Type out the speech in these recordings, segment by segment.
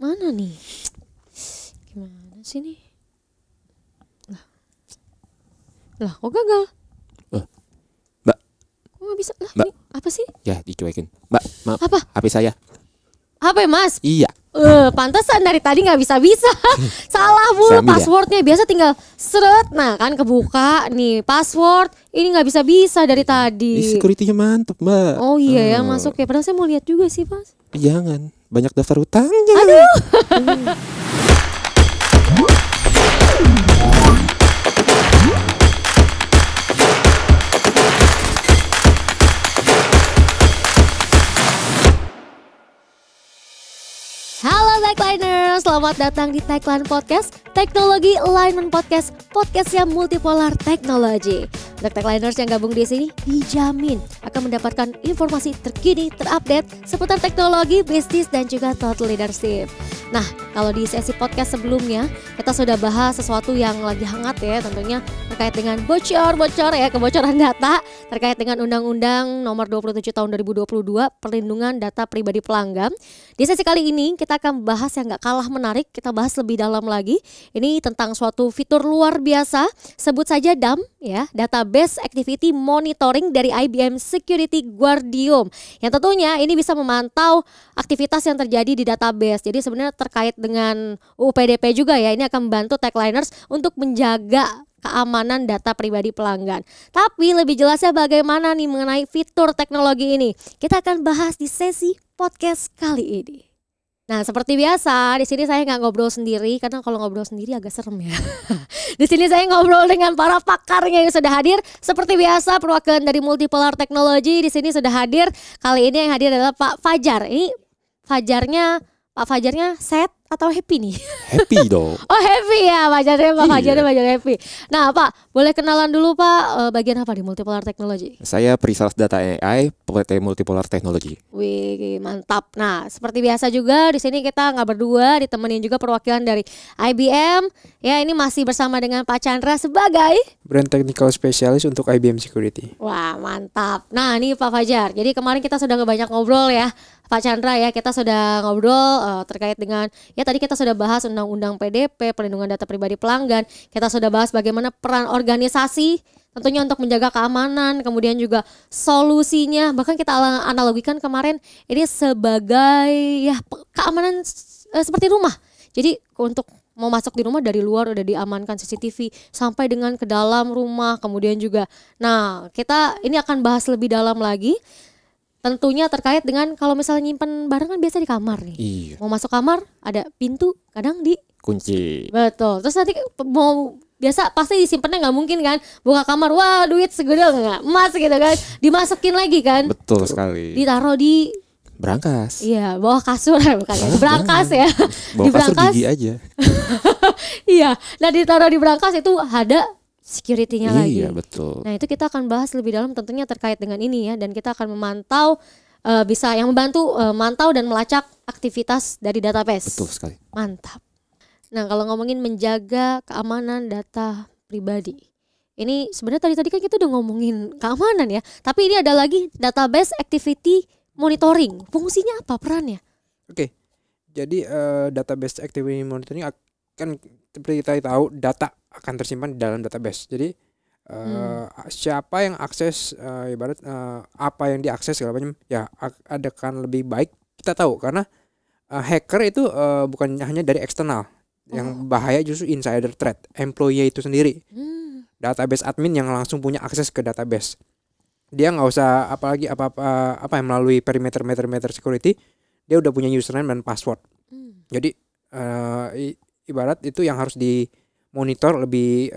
Mana nih? Gimana sih nih? Lah kok gagal? Mbak. Kok gak bisa? Lah Mbak. ini apa sih? Ya dicuekin. Mbak, maaf. Apa? HP saya. HP mas? Iya. Pantesan dari tadi nggak bisa. Salah Saya ambil ya? passwordnya. Biasa tinggal seret. Nah kan kebuka nih password. Ini nggak bisa dari tadi. Security-nya mantep, Mbak. Oh iya ya masuk ya. Padahal saya mau lihat juga sih mas. Jangan, banyak daftar hutangnya. Aduh. Halo Techliners, selamat datang di Techline Podcast, Teknologi Alignment Podcast, podcast yang multipolar teknologi. Untuk Techliners yang gabung di sini dijamin akan mendapatkan informasi terkini, terupdate seputar teknologi, bisnis dan juga thought leadership. Nah, kalau di sesi podcast sebelumnya kita sudah bahas sesuatu yang lagi hangat ya, tentunya terkait dengan bocor ya, kebocoran data terkait dengan Undang-Undang Nomor 27 Tahun 2022 Perlindungan Data Pribadi Pelanggan. Di sesi kali ini kita akan bahas yang gak kalah menarik, kita bahas lebih dalam lagi. Ini tentang suatu fitur luar biasa, sebut saja DAM ya, Database Activity Monitoring dari IBM Security Guardium. Yang tentunya ini bisa memantau aktivitas yang terjadi di database. Jadi sebenarnya terkait dengan UU PDP juga ya, ini akan membantu Techliners untuk menjaga keamanan data pribadi pelanggan. Tapi lebih jelasnya bagaimana nih mengenai fitur teknologi ini, kita akan bahas di sesi podcast kali ini. Nah, seperti biasa, di sini saya nggak ngobrol sendiri karena kalau ngobrol sendiri agak serem ya. Di sini saya ngobrol dengan para pakarnya yang sudah hadir. Seperti biasa, perwakilan dari Multipolar Technology di sini sudah hadir. Kali ini yang hadir adalah Pak Fajar. Ini Pak Fajarnya sad atau happy nih? Happy dong. Oh happy ya Pak Fajarnya Iya. happy. Nah Pak, boleh kenalan dulu Pak, bagian apa di Multipolar Technology? Saya Pre-Sales Data AI, PT Multipolar Technology. Wih mantap. Nah seperti biasa juga di sini kita nggak berdua, ditemenin juga perwakilan dari IBM. Ya ini masih bersama dengan Pak Chandra sebagai Brand Technical Specialist untuk IBM Security. wah mantap. Nah ini Pak Fajar. Jadi kemarin kita sudah banyak ngobrol ya Pak Chandra ya. Kita sudah ngobrol terkait dengan ya tadi kita sudah bahas Undang-Undang PDP, Perlindungan Data Pribadi Pelanggan. Kita sudah bahas bagaimana peran organisasi tentunya untuk menjaga keamanan, kemudian juga solusinya. Bahkan kita analogikan kemarin ini sebagai ya keamanan seperti rumah. Jadi untuk mau masuk di rumah dari luar udah diamankan CCTV sampai dengan ke dalam rumah, kemudian juga. Nah, kita ini akan bahas lebih dalam lagi. Tentunya terkait dengan kalau misalnya nyimpen barang kan biasa di kamar nih. Iya. Mau masuk kamar ada pintu, kadang di Kunci. betul. Terus nanti mau biasa pasti disimpannya nggak mungkin kan, buka kamar wah duit segudang nggak emas gitu kan, dimasukin lagi kan, Betul sekali. ditaruh di Berangkas. iya bawah kasur bukan ya, di brankas ya. Bawa Di kasur brankas. gigi aja. Iya, nah ditaruh di brankas itu ada security-nya lagi. Iya, betul. Nah itu kita akan bahas lebih dalam tentunya terkait dengan ini ya, dan kita akan memantau bisa yang membantu mantau dan melacak aktivitas dari database. Betul sekali. Mantap. Nah kalau ngomongin menjaga keamanan data pribadi, ini sebenarnya tadi kan kita udah ngomongin keamanan ya, tapi ini ada lagi database activity monitoring. Fungsinya apa, perannya? Oke. Jadi database activity monitoring kan seperti kita tahu data akan tersimpan di dalam database. Jadi siapa yang akses ibarat apa yang diakses segala macam ya akan lebih baik kita tahu karena hacker itu bukan hanya dari eksternal. Yang bahaya justru insider threat, employee itu sendiri. Database admin yang langsung punya akses ke database. Dia nggak usah apalagi apa yang melalui perimeter security, dia udah punya username dan password. Jadi ibarat itu yang harus dimonitor lebih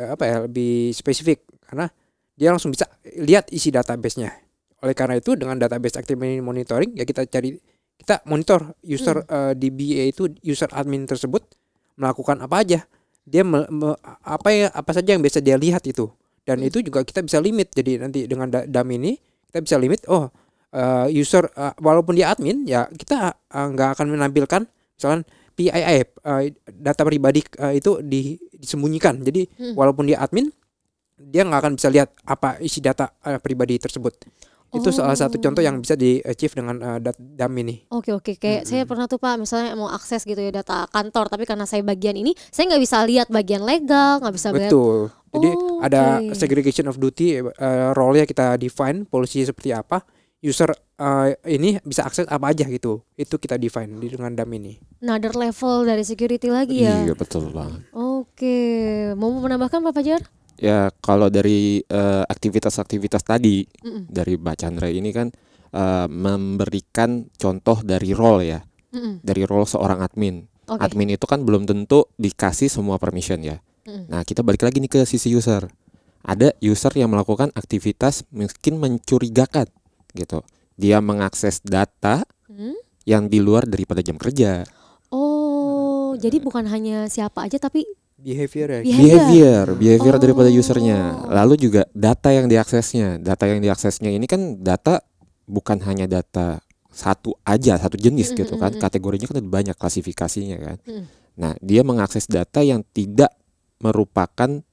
lebih spesifik karena dia langsung bisa lihat isi database-nya. Oleh karena itu dengan database activity monitoring ya kita monitor user DBA itu user admin tersebut melakukan apa aja. Dia apa saja yang bisa dia lihat itu. Dan itu juga kita bisa limit. Jadi nanti dengan DAM ini kita bisa limit user walaupun dia admin ya kita nggak akan menampilkan misalkan PII data pribadi itu disembunyikan. Jadi walaupun dia admin dia nggak akan bisa lihat apa isi data pribadi tersebut. Itu salah satu contoh yang bisa di-achieve dengan DAM ini. Oke, kayak saya pernah tuh Pak, misalnya mau akses gitu ya data kantor, tapi karena saya bagian ini, saya nggak bisa lihat bagian legal, nggak bisa lihat. Betul. Jadi ada Oke. segregation of duty, role-nya kita define, polisi seperti apa, user ini bisa akses apa aja gitu. Itu kita define dengan DAM ini. Another level dari security lagi ya. Iya betul banget. Oke, mau menambahkan Pak Fajar? Ya kalau dari aktivitas-aktivitas tadi dari Mbak Chandra ini kan memberikan contoh dari role ya, dari role seorang admin. Oke. Admin itu kan belum tentu dikasih semua permission ya. Nah kita balik lagi nih ke sisi user. Ada user yang melakukan aktivitas mungkin mencurigakan gitu. Dia mengakses data yang di luar daripada jam kerja. Oh, jadi bukan hanya siapa aja tapi Behavior ya. Behavior daripada Oh. usernya. Lalu juga data yang diaksesnya. Data yang diaksesnya ini kan data bukan hanya data satu aja, satu jenis gitu kan. Kategorinya kan ada banyak klasifikasinya kan. Nah, dia mengakses data yang tidak merupakan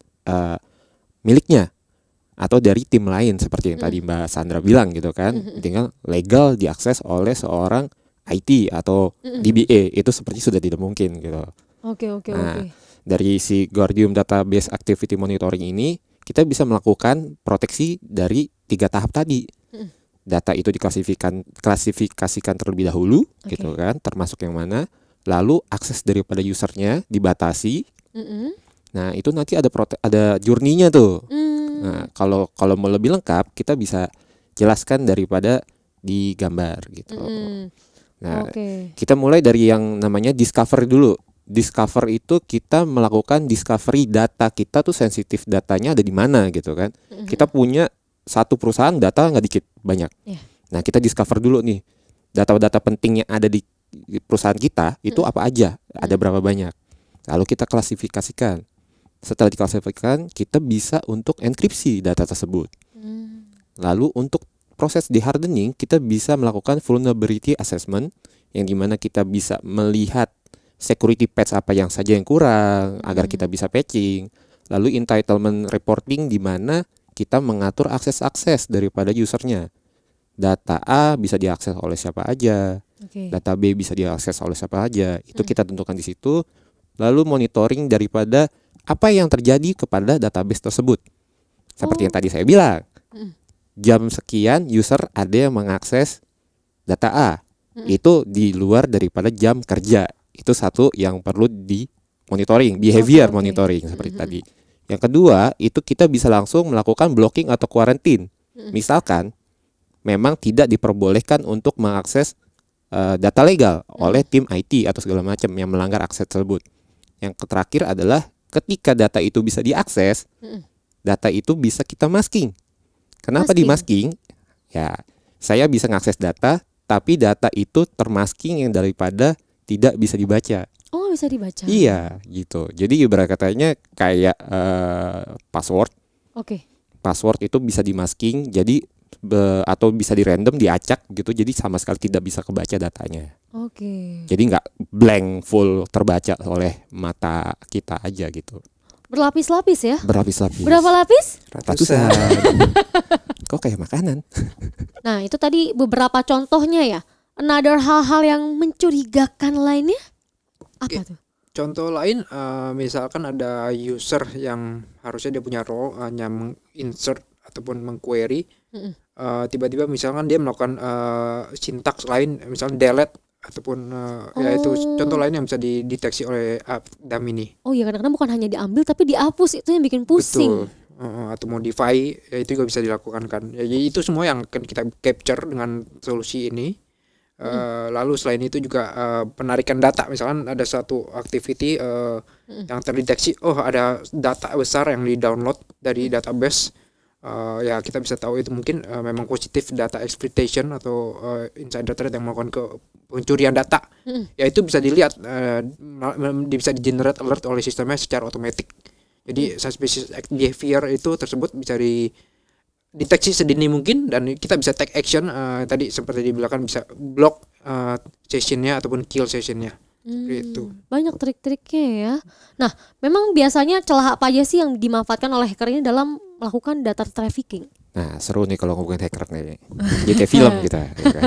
miliknya atau dari tim lain seperti yang tadi Mbak Sandra bilang gitu kan. Dengan legal diakses oleh seorang IT atau DBA, itu seperti sudah tidak mungkin gitu. Oke. Nah, dari si Guardium Database Activity Monitoring ini kita bisa melakukan proteksi dari 3 tahap tadi. Data itu klasifikasikan terlebih dahulu gitu kan, termasuk yang mana, lalu akses daripada usernya dibatasi. Nah, itu nanti ada journey-nya tuh. Nah, kalau mau lebih lengkap kita bisa jelaskan daripada di gambar gitu. Nah, kita mulai dari yang namanya discovery dulu. Discover itu kita melakukan discovery data kita tuh, sensitif datanya ada di mana gitu kan. Kita punya satu perusahaan data nggak dikit, banyak. Nah kita discover dulu nih data-data penting yang ada di perusahaan kita itu apa aja, ada berapa banyak. Lalu kita klasifikasikan. Setelah diklasifikasikan kita bisa untuk enkripsi data tersebut. Lalu untuk proses de-hardening kita bisa melakukan vulnerability assessment, yang dimana kita bisa melihat security patch apa yang saja yang kurang agar kita bisa patching. Lalu entitlement reporting, di mana kita mengatur akses-akses daripada usernya. Data A bisa diakses oleh siapa aja, data B bisa diakses oleh siapa aja. Itu kita tentukan di situ. Lalu monitoring daripada apa yang terjadi kepada database tersebut. Seperti yang tadi saya bilang, jam sekian user ada yang mengakses data A, itu di luar daripada jam kerja. Itu satu yang perlu di monitoring, behavior monitoring seperti tadi. Yang kedua, itu kita bisa langsung melakukan blocking atau quarantine. Misalkan memang tidak diperbolehkan untuk mengakses data legal oleh tim IT atau segala macam yang melanggar akses tersebut. Yang terakhir adalah ketika data itu bisa diakses, data itu bisa kita masking. Kenapa di-masking? Ya, saya bisa mengakses data, tapi data itu termasking yang daripada tidak bisa dibaca. Oh, bisa dibaca. Iya, gitu. Jadi ibarat katanya kayak password. Password itu bisa di-masking, jadi atau bisa di random, diacak gitu. Jadi sama sekali tidak bisa kebaca datanya. Jadi nggak blank full terbaca oleh mata kita aja gitu. Berlapis-lapis ya? Berlapis-lapis. Berapa lapis? Ratusan. Kok kayak makanan? Nah, itu tadi beberapa contohnya ya. Another hal-hal yang mencurigakan lainnya apa tuh? Contoh lain, misalkan ada user yang harusnya dia punya role hanya menginsert ataupun mengquery, tiba-tiba misalkan dia melakukan sintaks lain, misalnya delete ataupun yaitu contoh lain yang bisa dideteksi oleh DAM ini. Oh iya, kadang-kadang bukan hanya diambil tapi dihapus, itu yang bikin pusing. Betul. Atau modify, ya itu juga bisa dilakukan kan. Ya, jadi itu semua yang akan kita capture dengan solusi ini. Lalu selain itu juga penarikan data, misalkan ada satu activity yang terdeteksi, oh ada data besar yang di-download dari database, ya kita bisa tahu itu mungkin memang positif data exploitation atau insider threat yang melakukan pencurian data. Ya itu bisa dilihat, bisa di-generate alert oleh sistemnya secara otomatis. Jadi suspicious behavior itu tersebut bisa deteksi sedini mungkin dan kita bisa take action, tadi seperti dibilang bisa block sessionnya ataupun kill sessionnya. Itu banyak trik-triknya ya. Nah, memang biasanya celah apa aja sih yang dimanfaatkan oleh hacker ini dalam melakukan data trafficking? Nah, seru nih kalau ngomongin hacker nih. Jadi kayak film kita. Ya kan?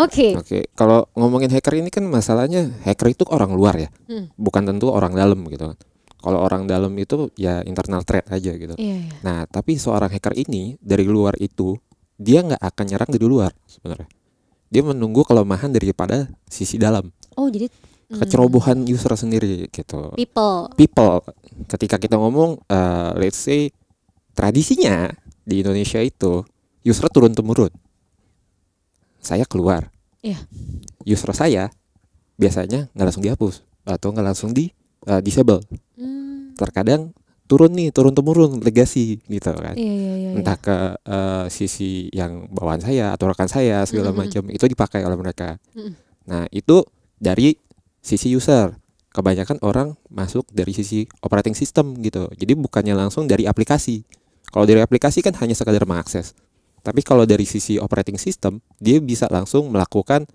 Oke. Oke, kalau ngomongin hacker ini kan masalahnya hacker itu orang luar ya, bukan tentu orang dalam gitu. Kalau orang dalam itu ya internal threat aja gitu. Iya, iya. Nah, tapi seorang hacker ini dari luar itu dia nggak akan nyerang dari luar sebenarnya. Dia menunggu kelemahan daripada sisi dalam, Oh, jadi kecerobohan user sendiri gitu. people. Ketika kita ngomong, let's say tradisinya di Indonesia itu user turun temurun. Saya keluar, Iya. user saya biasanya nggak langsung dihapus atau nggak langsung di disable. Terkadang turun temurun legasi gitu kan. Iya. Entah ke sisi yang bawaan saya atau rekan saya segala macam itu dipakai oleh mereka. Nah, itu dari sisi user. Kebanyakan orang masuk dari sisi operating system gitu. Jadi bukannya langsung dari aplikasi. Kalau dari aplikasi kan hanya sekadar mengakses. Tapi kalau dari sisi operating system, dia bisa langsung melakukan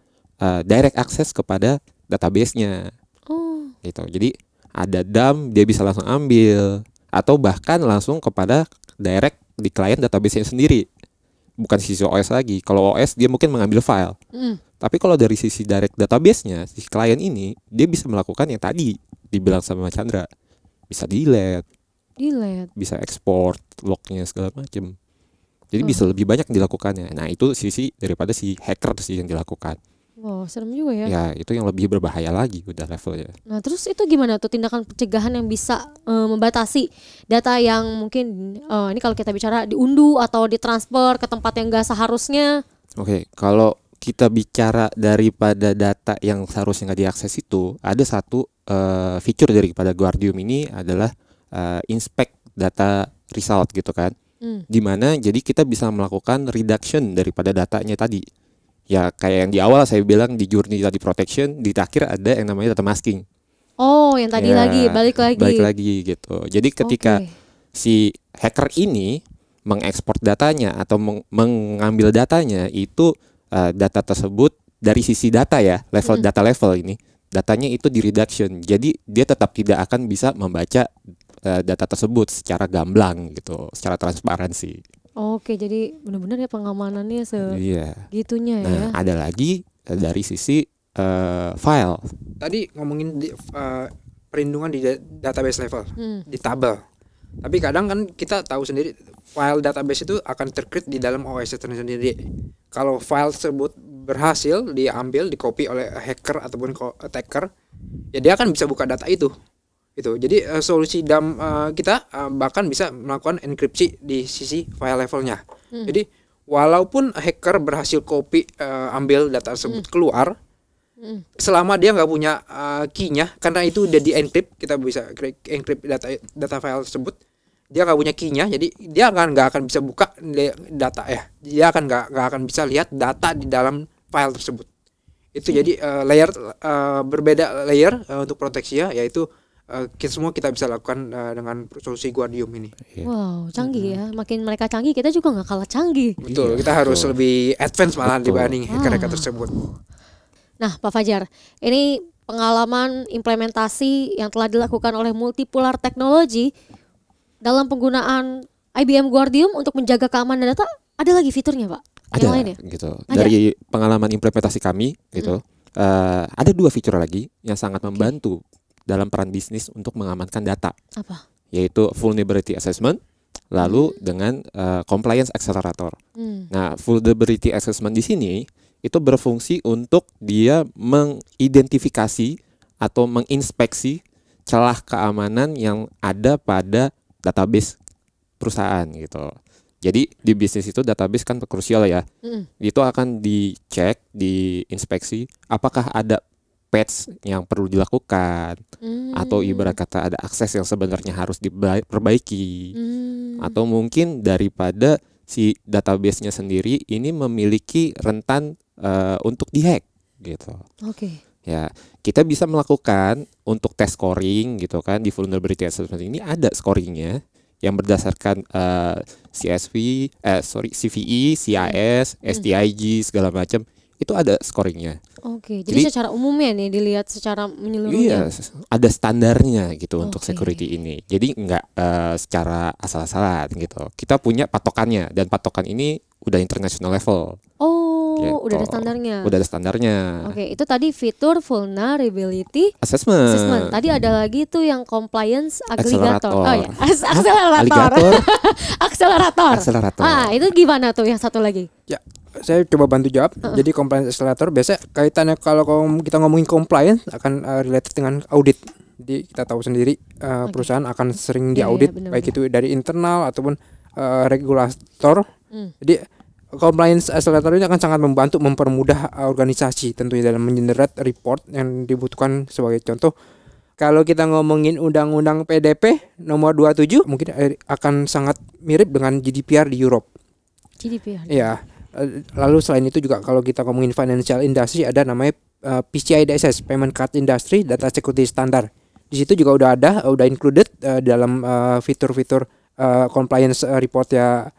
direct access kepada database-nya. Oh. Gitu. Jadi ada dump, dia bisa langsung ambil atau bahkan langsung kepada direct di klien database-nya sendiri. Bukan sisi OS lagi. Kalau OS dia mungkin mengambil file. Tapi kalau dari sisi direct database-nya, si klien ini dia bisa melakukan yang tadi dibilang sama Chandra. Bisa delete, bisa export lognya segala macam. Jadi bisa lebih banyak dilakukannya. Nah, itu sisi daripada si hacker sih yang dilakukan. Wow, serem juga ya. Ya, itu yang lebih berbahaya lagi udah levelnya. Nah, terus itu gimana tuh tindakan pencegahan yang bisa membatasi data yang mungkin ini kalau kita bicara diunduh atau ditransfer ke tempat yang gak seharusnya? Oke, kalau kita bicara daripada data yang seharusnya nggak diakses itu, ada satu feature daripada Guardium ini adalah inspect data result gitu kan. Dimana jadi kita bisa melakukan reduction daripada datanya tadi. Ya kayak yang di awal saya bilang di journey tadi protection, di akhir ada yang namanya data masking. Oh, yang tadi Ya, balik lagi gitu. Jadi ketika si hacker ini mengekspor datanya atau mengambil datanya itu data tersebut dari sisi data ya, level data level ini, datanya itu di reduction. Jadi dia tetap tidak akan bisa membaca data tersebut secara gamblang gitu, secara transparansi. Oke, jadi benar-benar ya pengamanannya segitunya ya. Nah, ada lagi dari sisi file. Tadi ngomongin perlindungan di database level, di tabel. Tapi kadang kan kita tahu sendiri file database itu akan tercrypt di dalam OS sendiri. Kalau file tersebut berhasil diambil, di-copy oleh hacker ataupun attacker, ya dia akan bisa buka data itu. Jadi solusi kita bahkan bisa melakukan enkripsi di sisi file levelnya. Jadi walaupun hacker berhasil copy ambil data tersebut keluar, selama dia nggak punya key-nya, karena itu udah di encrypt, kita bisa encrypt data file tersebut, dia nggak punya key-nya, jadi dia nggak akan bisa buka data ya, dia akan nggak akan bisa lihat data di dalam file tersebut. Itu jadi berbeda layer untuk proteksinya, yaitu kita bisa lakukan dengan solusi Guardium ini. Wow, canggih ya. Makin mereka canggih, kita juga nggak kalah canggih. Betul, kita harus lebih advance malah dibanding hacker-hacker tersebut. Nah, Pak Fajar, ini pengalaman implementasi yang telah dilakukan oleh Multipolar Technology dalam penggunaan IBM Guardium untuk menjaga keamanan data, ada lagi fiturnya, Pak? Ada yang lain ya? gitu. Dari pengalaman implementasi kami gitu, ada 2 fitur lagi yang sangat membantu dalam peran bisnis untuk mengamankan data. Apa? Yaitu vulnerability assessment, lalu dengan compliance accelerator. Nah, vulnerability assessment di sini itu berfungsi untuk dia mengidentifikasi atau menginspeksi celah keamanan yang ada pada database perusahaan gitu. Jadi di bisnis itu database kan krusial ya. Itu akan dicek, diinspeksi apakah ada patch yang perlu dilakukan, atau ibarat kata ada akses yang sebenarnya harus diperbaiki, atau mungkin daripada si database-nya sendiri ini memiliki rentan untuk dihack gitu. Oke. Ya, kita bisa melakukan untuk tes scoring gitu kan, di vulnerability assessment ini ada scoringnya yang berdasarkan CVE, CIS, STIG segala macam. itu ada scoringnya. Oke, jadi secara umumnya nih dilihat secara menyeluruhnya. Iya, ada standarnya gitu untuk Oke. security ini. Jadi nggak secara asal-asalan gitu. Kita punya patokannya dan patokan ini udah international level. Oh, Gitu. udah ada standarnya. Udah ada standarnya. Oke, itu tadi fitur vulnerability Assessment. assessment. Tadi ada lagi tuh yang compliance aggregator. Accelerator. Oh ya, akselerator. Alligator. Akselerator. Akselerator. Ah, itu gimana tuh yang satu lagi? Ya, saya coba bantu jawab. Jadi compliance accelerator biasa kaitannya kalau kita ngomongin compliance akan related dengan audit. Jadi kita tahu sendiri perusahaan akan sering Iya, diaudit, iya, benar, baik itu dari internal ataupun regulator. Jadi compliance accelerator ini akan sangat membantu mempermudah organisasi tentunya dalam mengenerate report yang dibutuhkan. Sebagai contoh, kalau kita ngomongin undang-undang PDP nomor 27 mungkin akan sangat mirip dengan GDPR di Europe. GDPR. Iya. Lalu selain itu juga kalau kita ngomongin financial industry ada namanya PCI DSS, Payment Card Industry Data Security Standard. Di situ juga udah included dalam fitur-fitur compliance report ya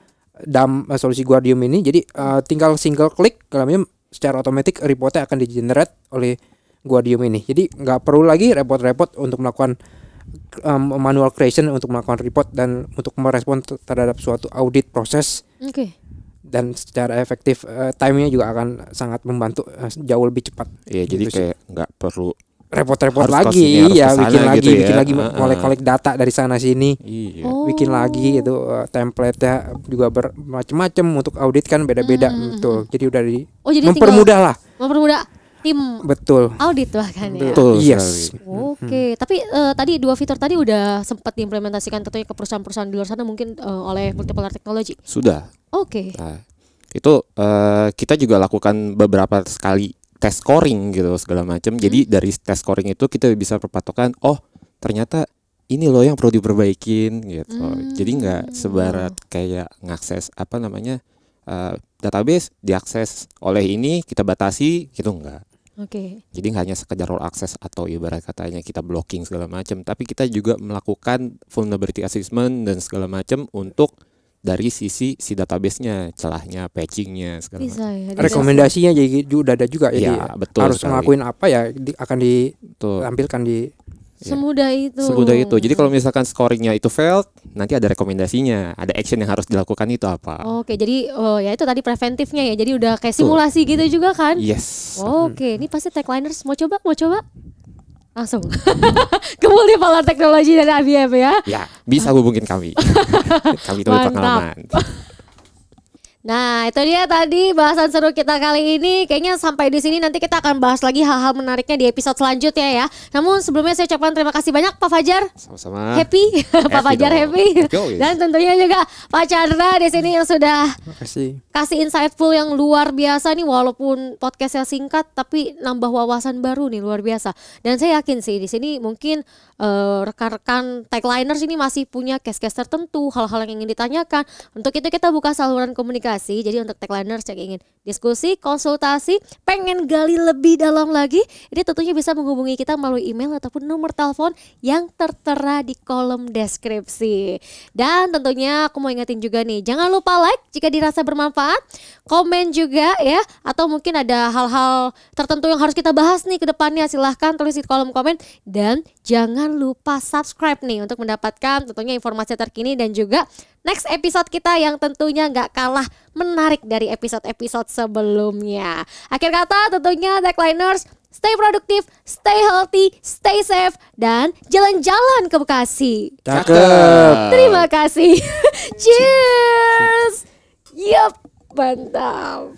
dalam solusi Guardium ini. Jadi tinggal single klik dalamnya secara otomatis reportnya akan di-generate oleh Guardium ini. Jadi nggak perlu lagi repot-repot untuk melakukan manual creation untuk melakukan report dan untuk merespon terhadap suatu audit proses. Oke. Dan secara efektif timenya juga akan sangat membantu jauh lebih cepat. Iya, jadi Gitu sih. kayak nggak perlu repot-repot harus lagi, costnya harus ya kesana bikin lagi, gitu ya. bikin lagi kolek-kolek data dari sana sini, iya. Oh. bikin lagi itu template-nya juga bermacam-macam untuk audit kan beda-beda, betul. Jadi udah Oh, jadi mempermudah lah, mempermudah tim betul. audit bahkan ya. Betul Yes. sekali. Oke, tapi tadi dua fitur tadi udah sempat diimplementasikan tentunya ke perusahaan-perusahaan di luar sana mungkin oleh Multipolar Technology. Sudah. Oke. Nah, itu kita juga lakukan beberapa sekali tes scoring gitu segala macam. Jadi dari tes scoring itu kita bisa berpatokan, oh ternyata ini loh yang perlu diperbaikin gitu. Jadi nggak sebarat kayak ngakses database diakses oleh ini kita batasi gitu enggak. Oke. Jadi nggak hanya sekedar role access atau ibarat katanya kita blocking segala macam, tapi kita juga melakukan vulnerability assessment dan segala macam untuk dari sisi si database-nya, celahnya, patching-nya segala Bisa macam. ya. Rekomendasinya jadi udah ada juga, jadi Iya, betul harus sekali. ngelakuin apa ya akan Tuh. ditampilkan di Semudah itu. Semudah itu. Jadi kalau misalkan scoringnya itu failed, nanti ada rekomendasinya, ada action yang harus dilakukan itu apa. Oke, jadi ya itu tadi preventifnya ya. Jadi udah kayak simulasi gitu juga kan? Yes. Oke, ini pasti Techliners mau coba? Langsung ke Multipolar Technology dan IBM ya. Ya, bisa hubungin kami. Kami itu Mantap. pengalaman. Nah, itu dia tadi bahasan seru kita kali ini. Kayaknya sampai di sini nanti kita akan bahas lagi hal-hal menariknya di episode selanjutnya ya. Namun sebelumnya saya ucapkan terima kasih banyak Pak Fajar. Sama-sama. Happy, Pak Fajar dong. happy. Happy always. Dan tentunya juga Pak Chandra di sini yang sudah Makasih. kasih insightful yang luar biasa nih, walaupun podcastnya singkat tapi nambah wawasan baru nih luar biasa. Dan saya yakin sih di sini mungkin rekan-rekan Techliners ini masih punya case-case tertentu, hal-hal yang ingin ditanyakan. Untuk itu kita buka saluran komunikasi. Jadi untuk Techliners yang ingin diskusi, konsultasi, pengen gali lebih dalam lagi, ini tentunya bisa menghubungi kita melalui email ataupun nomor telepon yang tertera di kolom deskripsi. Dan tentunya aku mau ingetin juga nih, jangan lupa like jika dirasa bermanfaat, komen juga ya, atau mungkin ada hal-hal tertentu yang harus kita bahas nih ke depannya, silahkan tulis di kolom komen. Dan jangan lupa subscribe nih untuk mendapatkan tentunya informasi terkini dan juga next episode kita yang tentunya nggak kalah menarik dari episode-episode sebelumnya. Akhir kata tentunya Techliners, stay produktif, stay healthy, stay safe, dan jalan-jalan ke Bekasi. Cakep. Terima kasih. Cheers. Yup, mantap.